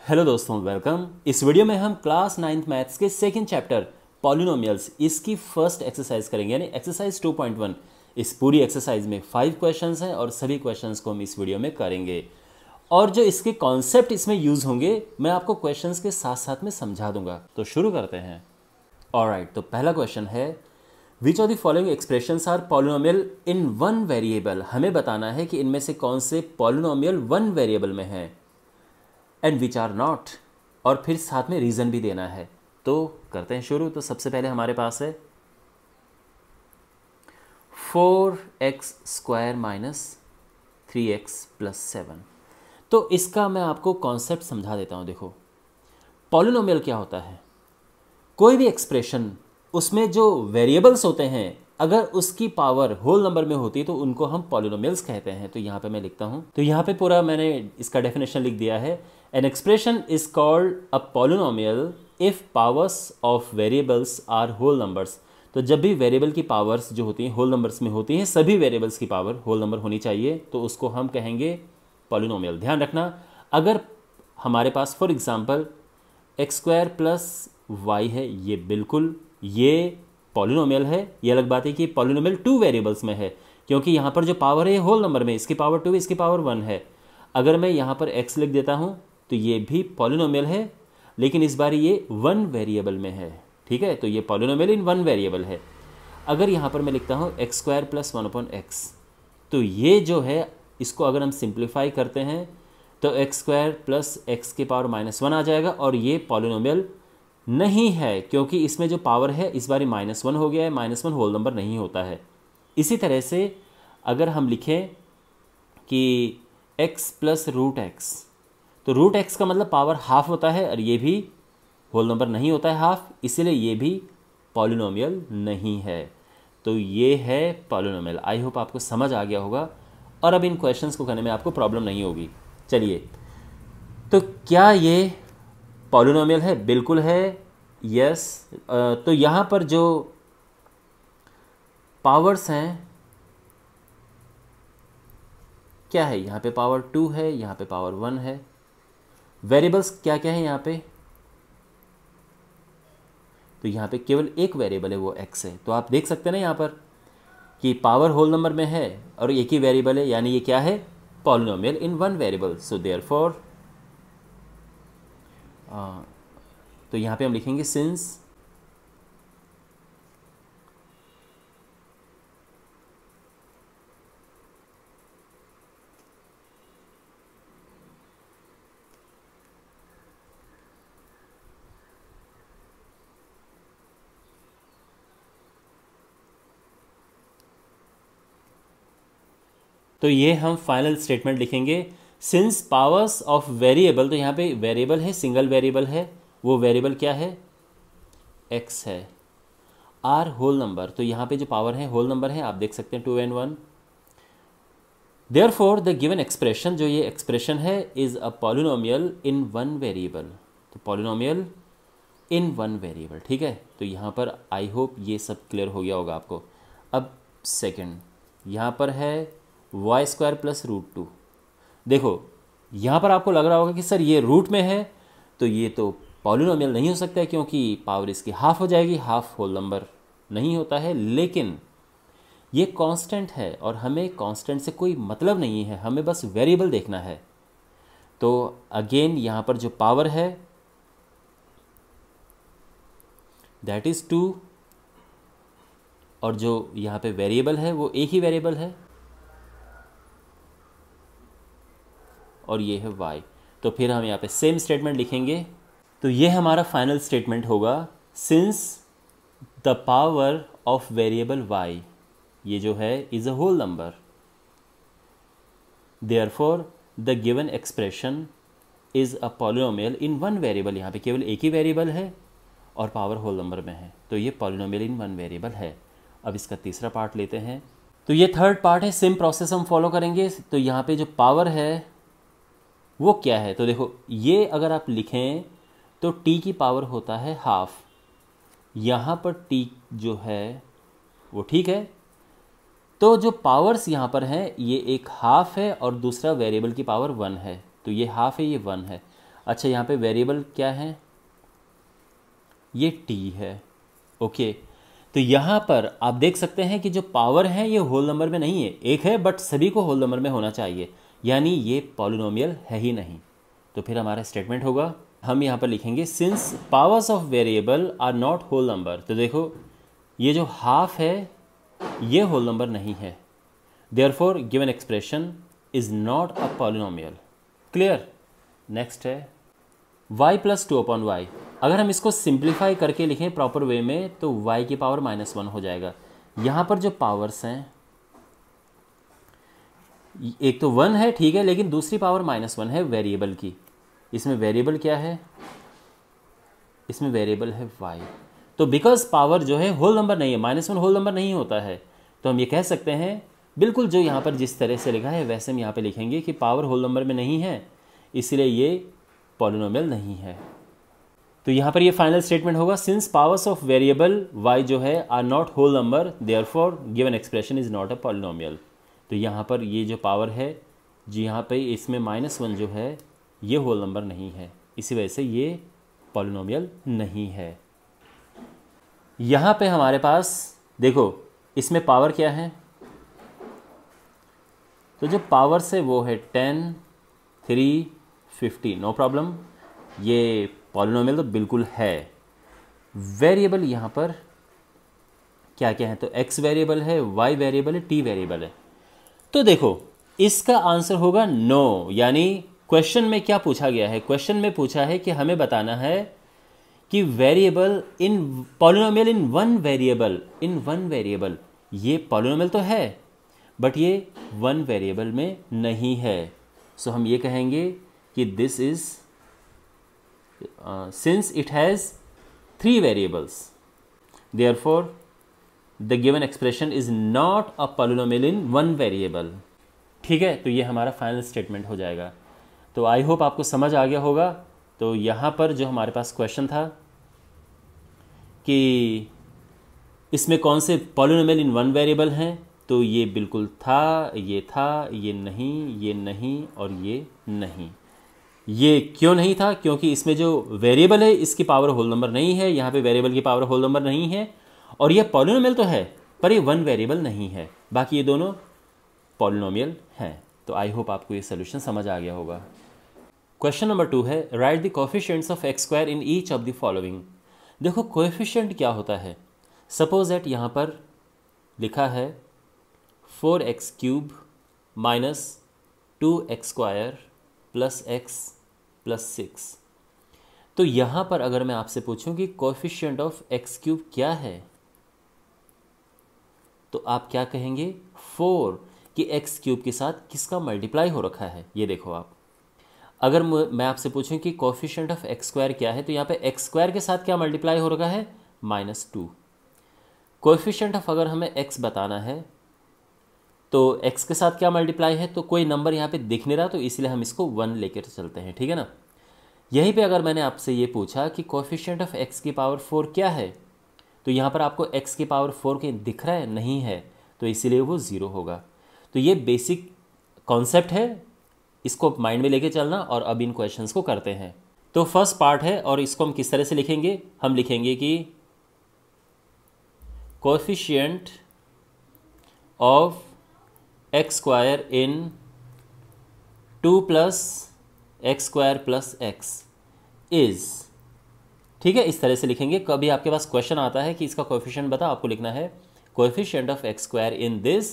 Hello दोस्तों, welcome. इस video में हम क्लास 9th मैथ्स के सेकंड चैप्टर पॉलिनोमियल्स इसकी फर्स्ट एक्सरसाइज करेंगे, यानी एक्सरसाइज 2.1। इस पूरी एक्सरसाइज में 5 क्वेश्चंस हैं और सभी क्वेश्चंस को हम इस वीडियो में करेंगे। और जो इसके कॉन्सेप्ट इसमें यूज़ होंगे मैं आपको क्वेश्चंस के साथ साथ में समझा दूंगा। तो शुरू करते हैं। ऑलराइट, तो पहला क्वेश्चन है, which of the following expressions are polynomial in one variable. हमें बताना है कि इनमें से कौन से पॉलिनोमियल वन वेरिएबल में हैं, एंड विच आर नॉट, और फिर साथ में रीज़न भी देना है। तो करते हैं शुरू। तो सबसे पहले हमारे पास है 4x² - 3x + 7। तो इसका मैं आपको कॉन्सेप्ट समझा देता हूँ। देखो, पॉलिनोमियल क्या होता है? कोई भी एक्सप्रेशन, उसमें जो वेरिएबल्स होते हैं, अगर उसकी पावर होल नंबर में होती है तो उनको हम पॉलिनोमियल्स कहते हैं। तो यहाँ पे मैं लिखता हूँ, तो यहाँ पे पूरा मैंने इसका डेफिनेशन लिख दिया है। An expression is called a polynomial if powers of variables are whole numbers. तो जब भी वेरिएबल की पावर्स जो होती हैं होल नंबर्स में होती हैं, सभी वेरिएबल्स की पावर होल नंबर होनी चाहिए, तो उसको हम कहेंगे पॉलिनोमियल। ध्यान रखना, अगर हमारे पास फॉर एग्जांपल x² + y है, ये बिल्कुल ये पॉलिनोमियल है। ये अलग बात है कि पॉलिनोमियल 2 वेरिएबल्स में है, क्योंकि यहाँ पर जो पावर है होल नंबर में, इसकी पावर 2 इसकी पावर 1 है। अगर मैं यहाँ पर x लिख देता हूँ तो ये भी पॉलिनोमियल है, लेकिन इस बार ये 1 वेरिएबल में है। ठीक है, तो ये पॉलिनोमियल इन 1 वेरिएबल है। अगर यहाँ पर मैं लिखता हूँ x² + 1/x, तो ये जो है, इसको अगर हम सिंप्लीफाई करते हैं तो x² + x⁻⁻1 आ जाएगा, और ये पॉलिनोमियल नहीं है, क्योंकि इसमें जो पावर है इस बार -1 हो गया है। -1 होल नंबर नहीं होता है। इसी तरह से अगर हम लिखें कि x + √x, तो √x का मतलब पावर हाफ होता है, और ये भी होल नंबर नहीं होता है हाफ, इसीलिए ये भी पॉलिनोमियल नहीं है। तो ये है पॉलिनोमियल। आई होप आपको समझ आ गया होगा, और अब इन क्वेश्चंस को करने में आपको प्रॉब्लम नहीं होगी। चलिए, तो क्या ये पॉलिनोमियल है? बिल्कुल है, यस। तो यहाँ पर जो पावर्स हैं, क्या है? यहाँ पे पावर 2 है, यहाँ पे पावर 1 है। वेरिएबल्स क्या क्या है यहाँ पे? तो यहाँ पे केवल एक वेरिएबल है, वो x है। तो आप देख सकते हैं ना यहाँ पर कि पावर होल नंबर में है और एक ही वेरिएबल है, यानी ये क्या है? Polynomial in 1 variable. So therefore तो यहाँ पे हम लिखेंगे सिंस तो ये हम फाइनल स्टेटमेंट लिखेंगे, सिंस पावर्स ऑफ वेरिएबल। तो यहाँ पे वेरिएबल है, सिंगल वेरिएबल है, वो वेरिएबल क्या है? x है। आर होल नंबर, तो यहाँ पे जो पावर है होल नंबर है, आप देख सकते हैं 2 and 1। Therefore the given expression, जो ये एक्सप्रेशन है, is a polynomial in 1 variable. तो पॉलिनोमियल इन 1 वेरिएबल, ठीक है। तो यहाँ पर आई होप ये सब क्लियर हो गया होगा आपको। अब सेकंड, यहाँ पर है y² + √2। देखो, यहाँ पर आपको लग रहा होगा कि सर ये रूट में है, तो ये तो पॉलिनोमियल नहीं हो सकता है, क्योंकि पावर इसकी हाफ हो जाएगी, हाफ होल नंबर नहीं होता है। लेकिन ये कांस्टेंट है, और हमें कांस्टेंट से कोई मतलब नहीं है, हमें बस वेरिएबल देखना है। तो अगेन यहाँ पर जो पावर है दैट इज़ 2, और जो यहाँ पे वेरिएबल है वो एक ही वेरिएबल है, और ये है y। तो फिर हम यहाँ पे सेम स्टेटमेंट लिखेंगे। तो ये हमारा फाइनल स्टेटमेंट होगा, since the power of variable y, ये जो है, is a whole number, therefore the given expression is a polynomial in 1 variable. यहाँ पे केवल एक ही वेरिएबल है और पावर होल नंबर में है, तो ये पॉलिनोमियल इन 1 वेरिएबल है। अब इसका तीसरा पार्ट लेते हैं। तो ये थर्ड पार्ट है, सेम प्रोसेस हम फॉलो करेंगे। तो यहाँ पे जो पावर है वो क्या है? तो देखो, ये अगर आप लिखें तो t की पावर होता है हाफ। यहाँ पर t जो है वो ठीक है, तो जो पावर्स यहाँ पर हैं, ये एक हाफ है और दूसरा वेरिएबल की पावर 1 है। तो ये हाफ है, ये 1 है। अच्छा यहाँ पे वेरिएबल क्या है, ये t है। ओके, तो यहाँ पर आप देख सकते हैं कि जो पावर है ये होल नंबर में नहीं है, एक है बट सभी को होल नंबर में होना चाहिए, यानी ये पॉलिनोमियल है ही नहीं। तो फिर हमारा स्टेटमेंट होगा, हम यहाँ पर लिखेंगे since powers of variable are not whole number. तो देखो ये जो हाफ है ये होल नंबर नहीं है, therefore given expression is not a polynomial. Clear. Next है y प्लस 2/y। अगर हम इसको सिंप्लीफाई करके लिखें प्रॉपर वे में तो y की पावर -1 हो जाएगा। यहाँ पर जो पावर्स हैं एक तो 1 है, ठीक है, लेकिन दूसरी पावर -1 है वेरिएबल की। इसमें वेरिएबल क्या है, इसमें वेरिएबल है y। तो बिकॉज पावर जो है होल नंबर नहीं है, -1 होल नंबर नहीं होता है, तो हम ये कह सकते हैं बिल्कुल जो यहाँ पर जिस तरह से लिखा है वैसे हम यहाँ पे लिखेंगे कि पावर होल नंबर में नहीं है, इसलिए ये पॉलिनोमियल नहीं है। तो यहाँ पर ये फाइनल स्टेटमेंट होगा, since powers of variable y जो है are not whole number, therefore given expression is not a polynomial. तो यहाँ पर ये जो पावर है जी, यहाँ पे इसमें -1 जो है ये होल नंबर नहीं है, इसी वजह से ये पॉलिनोमियल नहीं है। यहाँ पे हमारे पास देखो इसमें पावर क्या है, तो जो पावर्स है वो है 10, 3, 50, नो प्रॉब्लम, ये पॉलिनोमियल तो बिल्कुल है। वेरिएबल यहाँ पर क्या क्या है, तो x वेरिएबल है, y वेरिएबल है, t वेरिएबल है। तो देखो इसका आंसर होगा नो, यानी क्वेश्चन में क्या पूछा गया है, क्वेश्चन में पूछा है कि हमें बताना है कि variable in polynomial in one variable, ये पॉलिनोमियल तो है बट ये 1 वेरिएबल में नहीं है। सो हम ये कहेंगे कि this is since it has 3 variables, therefore the given expression is not a polynomial in 1 variable। ठीक है, तो ये हमारा फाइनल स्टेटमेंट हो जाएगा। तो आई होप आपको समझ आ गया होगा। तो यहाँ पर जो हमारे पास क्वेश्चन था कि इसमें कौन से पॉलिनोमियल इन 1 वेरिएबल हैं, तो ये बिल्कुल था, ये नहीं और ये नहीं। ये क्यों नहीं था, क्योंकि इसमें जो वेरिएबल है इसकी पावर होल नंबर नहीं है, यहाँ पे वेरिएबल की पावर होल नंबर नहीं है, और ये पॉलिनोमियल तो है पर ये 1 वेरिएबल नहीं है, बाकी ये दोनों पॉलिनोमियल हैं। तो आई होप आपको ये सोल्यूशन समझ आ गया होगा। क्वेश्चन नंबर 2 है, right the coefficients of x square in each of the following. देखो कोएफिशिएंट क्या होता है, सपोज दैट यहाँ पर लिखा है 4x³ minus 2x² plus x plus 6। तो यहाँ पर अगर मैं आपसे पूछूं कि कोएफिशिएंट ऑफ x³ क्या है, तो आप क्या कहेंगे, 4 कि x³ के साथ किसका मल्टीप्लाई हो रखा है। ये देखो आप, अगर मैं आपसे पूछूं कि कोएफिशिएंट ऑफ x² क्या है, तो यहाँ पे x² के साथ क्या मल्टीप्लाई हो रखा है, -2। कोएफिशिएंट ऑफ अगर हमें x बताना है तो x के साथ क्या मल्टीप्लाई है, तो कोई नंबर यहाँ पे दिख नहीं रहा, तो इसलिए हम इसको 1 लेकर चलते हैं, ठीक है ना। यहीं पे अगर मैंने आपसे ये पूछा कि कोएफिशिएंट ऑफ x की पावर 4 क्या है, तो यहाँ पर आपको x की पावर 4 के दिख रहा है, नहीं है, तो इसीलिए वो 0 होगा। तो ये बेसिक कॉन्सेप्ट है, इसको माइंड में लेके चलना, और अब इन क्वेश्चंस को करते हैं। तो फर्स्ट पार्ट है, और इसको हम किस तरह से लिखेंगे, हम लिखेंगे कि coefficient of x square in 2 + x² + x is, ठीक है, इस तरह से लिखेंगे। कभी आपके पास क्वेश्चन आता है कि इसका कोएफिशिएंट बता, आपको लिखना है coefficient of x² in this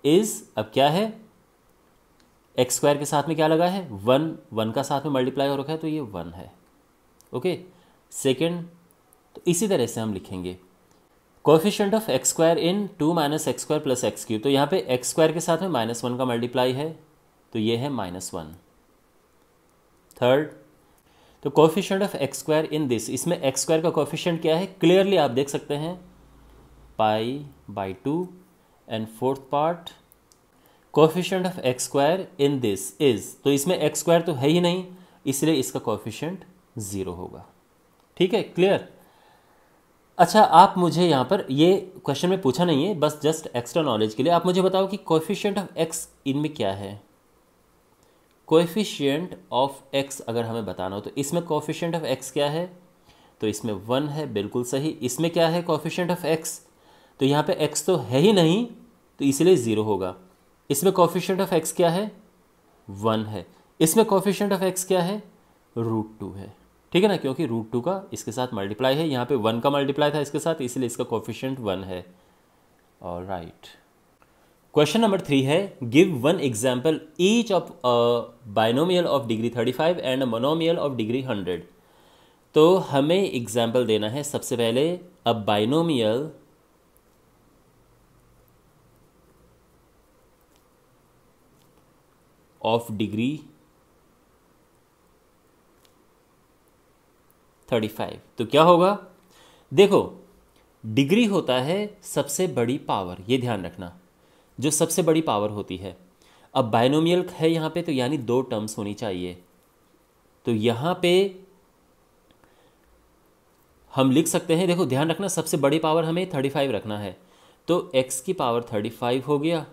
is, अब क्या है, x² के साथ में क्या लगा है, 1 का साथ में मल्टीप्लाई हो रखा है, तो ये 1 है। ओके, सेकेंड, तो इसी तरह से हम लिखेंगे coefficient of x² in 2 - x² + x³। तो यहाँ पे x² के साथ में -1 का मल्टीप्लाई है, तो ये है -1। थर्ड, तो coefficient of x² in this, इसमें x² का कोएफिशिएंट क्या है, क्लियरली आप देख सकते हैं π/2। And fourth part, coefficient of x² in this is, तो इसमें x² तो है ही नहीं, इसलिए इसका कोएफिशिएंट 0 होगा। ठीक है, क्लियर। अच्छा, आप मुझे यहाँ पर, ये क्वेश्चन में पूछा नहीं है, बस जस्ट एक्स्ट्रा नॉलेज के लिए आप मुझे बताओ कि कोएफिशिएंट ऑफ x इनमें क्या है। कोएफिशिएंट ऑफ x अगर हमें बताना हो तो इसमें कोएफिशिएंट ऑफ x क्या है, तो इसमें 1 है, बिल्कुल सही। इसमें क्या है कोएफिशिएंट ऑफ x, तो यहाँ पे x तो है ही नहीं, तो इसलिए 0 होगा। इसमें कोएफिशिएंट ऑफ x क्या है, 1 है। इसमें कोएफिशिएंट ऑफ x क्या है, √2 है, ठीक है ना, क्योंकि √2 का इसके साथ मल्टीप्लाई है, यहाँ पे 1 का मल्टीप्लाई था इसके साथ, इसलिए इसका कोएफिशिएंट 1 है। ऑलराइट, क्वेश्चन नंबर 3 है, give one example each of binomial of degree 35 and a monomial of degree 100। तो हमें एग्जाम्पल देना है सबसे पहले अ बाइनोमियल ऑफ डिग्री 35। तो क्या होगा, देखो डिग्री होता है सबसे बड़ी पावर, ये ध्यान रखना, जो सबसे बड़ी पावर होती है। अब बाइनोमियल है यहाँ पे, तो यानी 2 टर्म्स होनी चाहिए। तो यहाँ पे हम लिख सकते हैं, देखो ध्यान रखना सबसे बड़ी पावर हमें 35 रखना है, तो x की पावर 35 हो गया,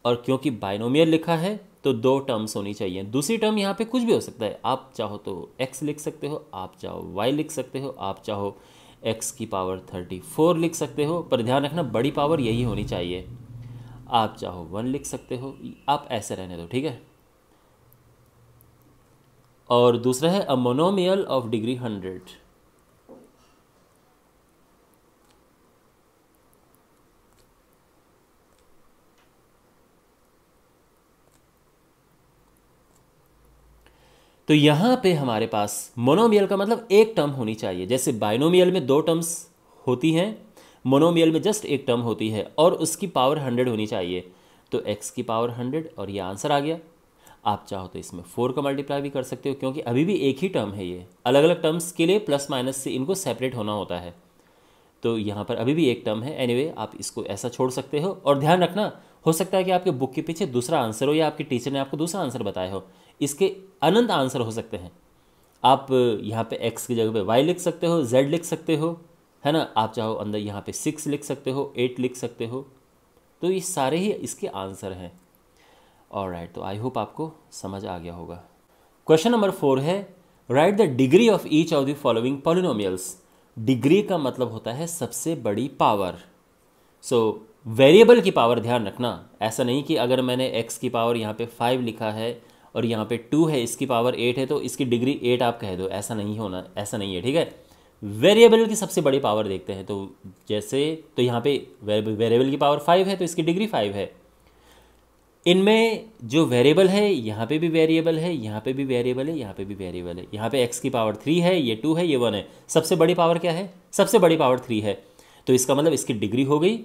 और क्योंकि बाइनोमियल लिखा है तो 2 टर्म्स होनी चाहिए। दूसरी टर्म यहाँ पे कुछ भी हो सकता है, आप चाहो तो x लिख सकते हो, आप चाहो y लिख सकते हो, आप चाहो x की पावर 34 लिख सकते हो, पर ध्यान रखना बड़ी पावर यही होनी चाहिए। आप चाहो 1 लिख सकते हो, आप ऐसे रहने दो, ठीक है। और दूसरा है अ मोनोमियल ऑफ डिग्री 100। तो यहाँ पे हमारे पास मोनोमियल का मतलब एक टर्म होनी चाहिए, जैसे बाइनोमियल में 2 टर्म्स होती हैं, मोनोमियल में जस्ट एक टर्म होती है, और उसकी पावर 100 होनी चाहिए। तो x की पावर 100, और ये आंसर आ गया। आप चाहो तो इसमें 4 का मल्टीप्लाई भी कर सकते हो, क्योंकि अभी भी एक ही टर्म है, ये अलग अलग टर्म्स के लिए प्लस माइनस से इनको सेपरेट होना होता है। तो यहाँ पर अभी भी एक टर्म है। एनीवे आप इसको ऐसा छोड़ सकते हो, और ध्यान रखना हो सकता है कि आपके बुक के पीछे दूसरा आंसर हो, या आपके टीचर ने आपको दूसरा आंसर बताया हो। इसके अनंत आंसर हो सकते हैं। आप यहाँ पे x की जगह पे y लिख सकते हो, z लिख सकते हो, है ना। आप चाहो अंदर यहाँ पे 6 लिख सकते हो, 8 लिख सकते हो। तो ये सारे ही इसके आंसर हैं। ऑलराइट, तो आई होप आपको समझ आ गया होगा। क्वेश्चन नंबर 4 है, right the degree of each of the following polynomials. Degree का मतलब होता है सबसे बड़ी पावर। सो वेरिएबल की पावर ध्यान रखना, ऐसा नहीं कि अगर मैंने x की पावर यहाँ पे 5 लिखा है और यहाँ पे 2 है, इसकी पावर 8 है, तो इसकी डिग्री 8 आप कह दो, ऐसा नहीं होना, ऐसा नहीं है, ठीक है। वेरिएबल की सबसे बड़ी पावर देखते हैं, तो जैसे तो यहाँ पे वेरिएबल की पावर 5 है, तो इसकी डिग्री 5 है। इनमें जो वेरिएबल है, यहाँ पे भी वेरिएबल है, यहाँ पे भी वेरिएबल है, यहाँ पे भी वेरिएबल है। यहाँ पे x की पावर 3 है, ये 2 है, ये 1 है। सबसे बड़ी पावर क्या है, सबसे बड़ी पावर 3 है, तो इसका मतलब इसकी डिग्री हो गई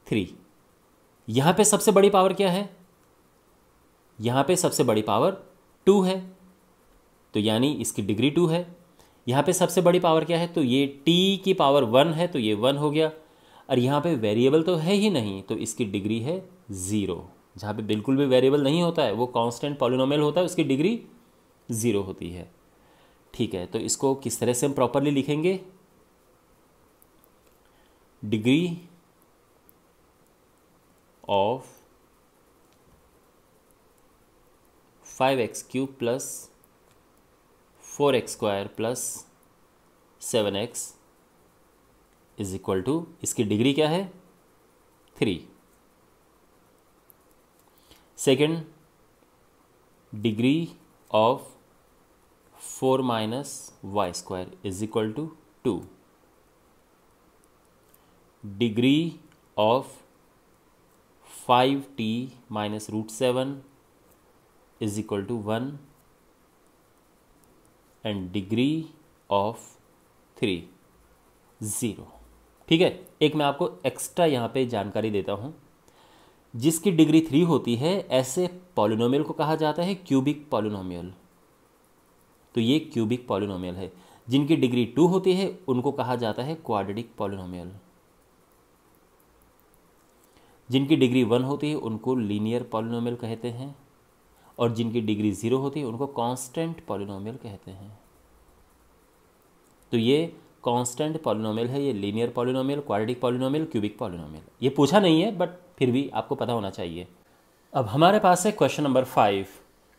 3। यहाँ पे सबसे बड़ी पावर क्या है, यहाँ पे सबसे बड़ी पावर 2 है, तो यानी इसकी डिग्री 2 है। यहाँ पे सबसे बड़ी पावर क्या है, तो ये t की पावर 1 है, तो ये 1 हो गया। और यहाँ पे वेरिएबल तो है ही नहीं, तो इसकी डिग्री है 0। जहाँ पे बिल्कुल भी वेरिएबल नहीं होता है, वो कांस्टेंट पॉलिनोमियल होता है, उसकी डिग्री 0 होती है, ठीक है। तो इसको किस तरह से हम प्रॉपरली लिखेंगे, degree of 5x³ plus 4x² plus 7x is equal to, इसकी डिग्री क्या है 3। Second, degree of 4 - y² is equal to 2। Degree of 5t - √7 is equal to 1, and degree of 3 0, ठीक है। एक मैं आपको एक्स्ट्रा यहाँ पे जानकारी देता हूँ, जिसकी डिग्री 3 होती है, ऐसे पॉलिनोमियल को कहा जाता है क्यूबिक पॉलिनोमियल। तो ये क्यूबिक पॉलिनोमियल है। जिनकी डिग्री 2 होती है उनको कहा जाता है क्वाड्रेटिक पॉलिनोमियल। जिनकी डिग्री 1 होती है उनको लीनियर पॉलिनोमियल कहते हैं, और जिनकी डिग्री 0 होती है उनको कांस्टेंट पॉलिनोमियल कहते हैं। तो ये कांस्टेंट पॉलिनोमियल है, ये linear polynomial, quadratic polynomial, cubic polynomial. ये पूछा नहीं है, बट फिर भी आपको पता होना चाहिए। अब हमारे पास है question number 5,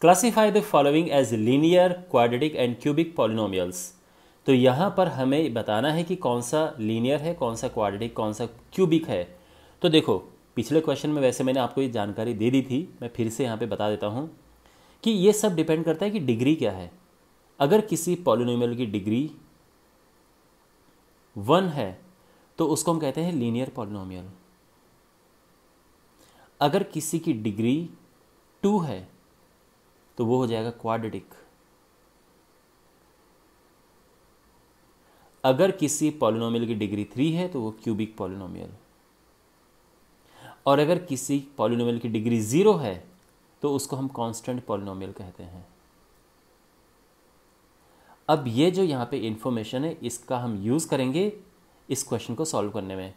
classify the following as linear, quadratic and cubic polynomials. तो यहाँ पर हमें बताना है कि कौन सा लीनियर है, कौन सा क्वाड्रेटिक, कौन सा क्यूबिक है। तो देखो पिछले क्वेश्चन में वैसे मैंने आपको ये जानकारी दे दी थी, मैं फिर से यहाँ पे बता देता हूँ कि ये सब डिपेंड करता है कि डिग्री क्या है। अगर किसी पॉलिनोमियल की डिग्री 1 है तो उसको हम कहते हैं लीनियर पॉलिनोमियल। अगर किसी की डिग्री 2 है तो वो हो जाएगा क्वाड्रेटिक। अगर किसी पॉलिनोमियल की डिग्री 3 है तो वो क्यूबिक पॉलिनोमियल। और अगर किसी पॉलिनोमियल की डिग्री 0 है तो उसको हम कांस्टेंट पॉलिनोमियल कहते हैं। अब ये जो यहाँ पे इंफॉर्मेशन है इसका हम यूज़ करेंगे इस क्वेश्चन को सॉल्व करने में।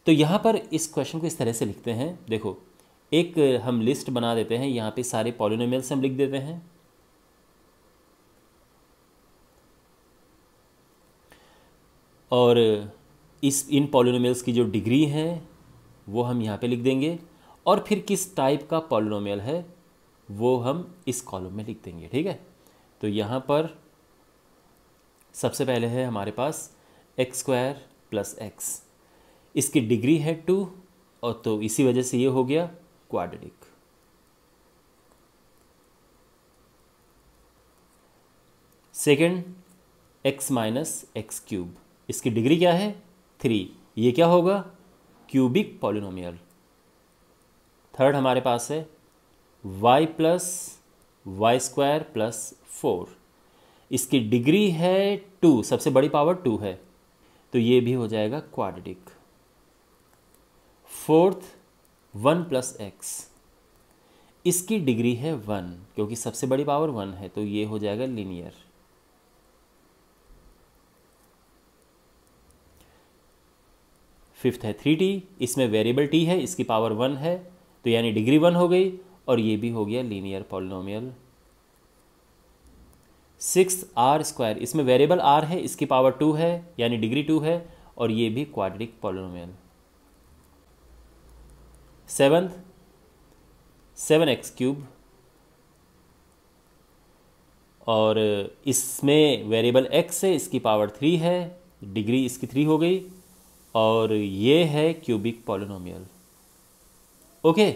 तो यहाँ पर इस क्वेश्चन को इस तरह से लिखते हैं, देखो एक हम लिस्ट बना देते हैं, यहाँ पे सारे पॉलिनोमियल्स हम लिख देते हैं। और इन पॉलिनोमियल्स की जो डिग्री है वो हम यहाँ पे लिख देंगे, और फिर किस टाइप का पॉलिनोमियल है वो हम इस कॉलम में लिख देंगे। ठीक है, तो यहाँ पर सबसे पहले है हमारे पास x² + x, इसकी डिग्री है 2 और तो इसी वजह से ये हो गया क्वाड्रेटिक। सेकंड x - x³, इसकी डिग्री क्या है 3, ये क्या होगा क्यूबिक पॉलिनोमियल। थर्ड हमारे पास है y + y² + 4, इसकी डिग्री है 2, सबसे बड़ी पावर 2 है तो ये भी हो जाएगा क्वाड्रेटिक। फोर्थ 1 + x, इसकी डिग्री है 1 क्योंकि सबसे बड़ी पावर 1 है तो ये हो जाएगा लीनियर। फिफ्थ है 3t, इसमें वेरिएबल t है, इसकी पावर 1 है तो यानी डिग्री 1 हो गई और ये भी हो गया लीनियर पॉलिनोमियल। सिक्स्थ r², इसमें वेरिएबल r है, इसकी पावर 2 है यानी डिग्री 2 है और ये भी क्वाड्रेटिक पॉलिनोमियल। सेवंथ 7x³ और इसमें वेरिएबल x है, इसकी पावर 3 है, डिग्री इसकी 3 हो गई और ये है cubic polynomial. Okay,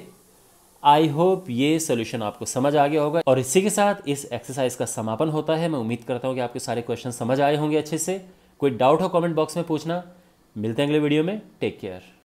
I hope ये सोल्यूशन आपको समझ आ गया होगा और इसी के साथ इस एक्सरसाइज का समापन होता है। मैं उम्मीद करता हूँ कि आपके सारे क्वेश्चन समझ आए होंगे अच्छे से। कोई डाउट हो कमेंट बॉक्स में पूछना। मिलते हैं अगले वीडियो में, टेक केयर।